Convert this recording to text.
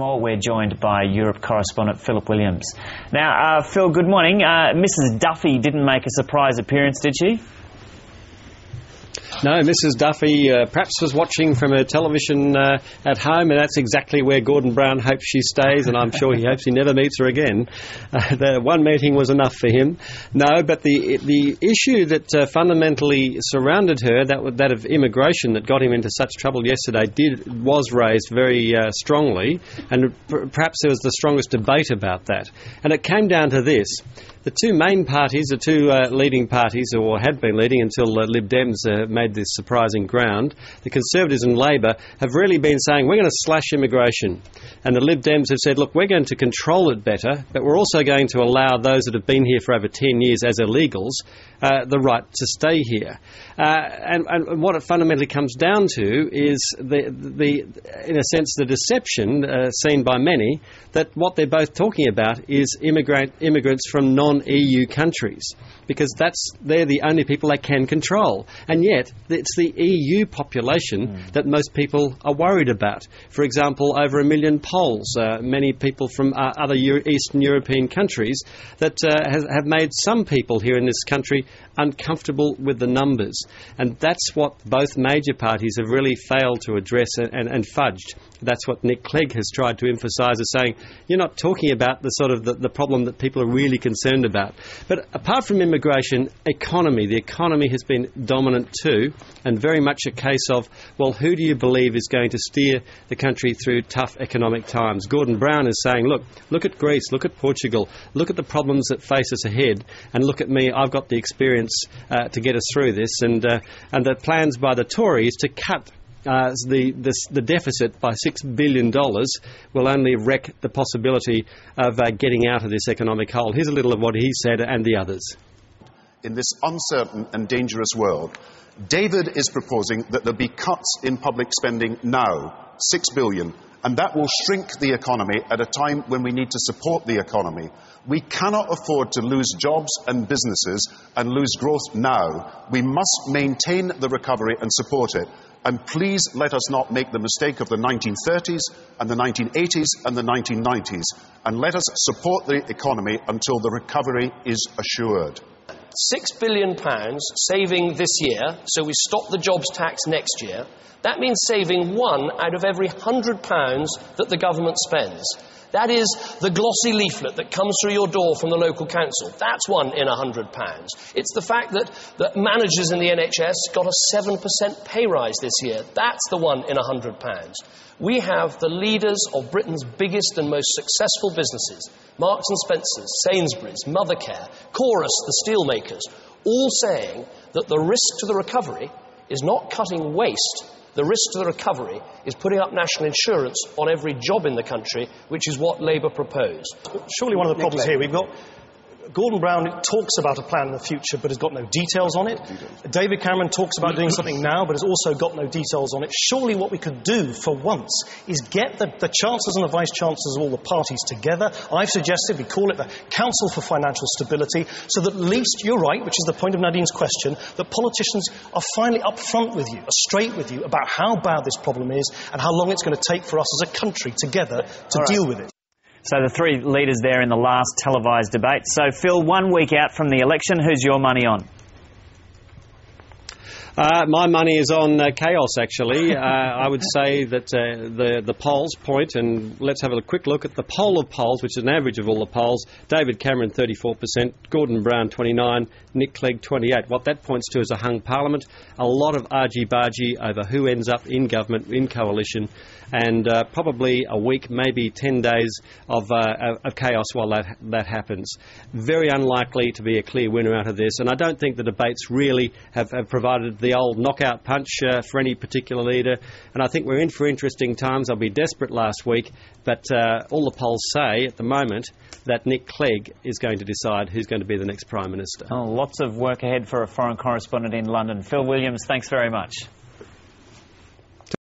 We're joined by Europe correspondent Philip Williams. Now, Phil, good morning. Mrs. Duffy didn't make a surprise appearance, did she? No, Mrs. Duffy perhaps was watching from her television at home, and that's exactly where Gordon Brown hopes she stays, and I'm sure he hopes he never meets her again. The one meeting was enough for him. No, but the issue that fundamentally surrounded her, that of immigration that got him into such trouble yesterday, was raised very strongly, and perhaps there was the strongest debate about that. And it came down to this. The two main parties, the two leading parties, or had been leading until Lib Dems made this surprising ground, the Conservatives and Labor have really been saying, we're going to slash immigration. And the Lib Dems have said, look, we're going to control it better, but we're also going to allow those that have been here for over 10 years as illegals the right to stay here. And what it fundamentally comes down to is, in a sense, the deception seen by many that what they're both talking about is immigrants from non-EU countries, because they're the only people they can control. And yet, it's the EU population that most people are worried about. For example, over 1 million Poles, many people from other Eastern European countries that have made some people here in this country uncomfortable with the numbers. And that's what both major parties have really failed to address and fudged. That's what Nick Clegg has tried to emphasise, as saying, you're not talking about the sort of the problem that people are really concerned about. But apart from immigration, the economy has been dominant too, and very much a case of, well, who do you believe is going to steer the country through tough economic times? Gordon Brown is saying, look at Greece, look at Portugal, look at the problems that face us ahead, and look at me, I've got the experience to get us through this. And the plans by the Tories to cut the deficit by $6 billion will only wreck the possibility of getting out of this economic hole. Here's a little of what he said and the others. In this uncertain and dangerous world, David is proposing that there be cuts in public spending now, $6 billion, and that will shrink the economy at a time when we need to support the economy. We cannot afford to lose jobs and businesses and lose growth now. We must maintain the recovery and support it. And please let us not make the mistake of the 1930s and the 1980s and the 1990s. And let us support the economy until the recovery is assured. £6 billion saving this year, so we stop the jobs tax next year. That means saving one out of every £100 that the government spends. That is the glossy leaflet that comes through your door from the local council. That's one in £100. It's the fact that managers in the NHS got a 7% pay rise this year. That's the one in £100. We have the leaders of Britain's biggest and most successful businesses, Marks and Spencer's, Sainsbury's, Mothercare, Chorus, the steelmakers, all saying that the risk to the recovery is not cutting waste. The risk to the recovery is putting up national insurance on every job in the country, which is what Labour proposed. Surely one of the problems here, we've got Gordon Brown talks about a plan in the future but has got no details on it. David Cameron talks about doing something now but has also got no details on it. Surely what we could do for once is get the chancellors and the vice-chancellors of all the parties together. I've suggested we call it the Council for Financial Stability, so that at least, you're right, which is the point of Nadine's question, that politicians are finally upfront with you, are straight with you about how bad this problem is and how long it's going to take for us as a country together to deal with it. So the three leaders there in the last televised debate. So, Phil, 1 week out from the election, who's your money on? My money is on chaos, actually. I would say that the polls point, and let's have a quick look at the poll of polls, which is an average of all the polls. David Cameron, 34%, Gordon Brown, 29%, Nick Clegg, 28%. What that points to is a hung parliament, a lot of argy-bargy over who ends up in government, in coalition, and probably a week, maybe 10 days of chaos while that happens. Very unlikely to be a clear winner out of this, and I don't think the debates really have provided the old knockout punch for any particular leader, and I think we're in for interesting times. I'll be desperate last week, but all the polls say at the moment that Nick Clegg is going to decide who's going to be the next Prime Minister. Oh, lots of work ahead for a foreign correspondent in London. Phil Williams, thanks very much.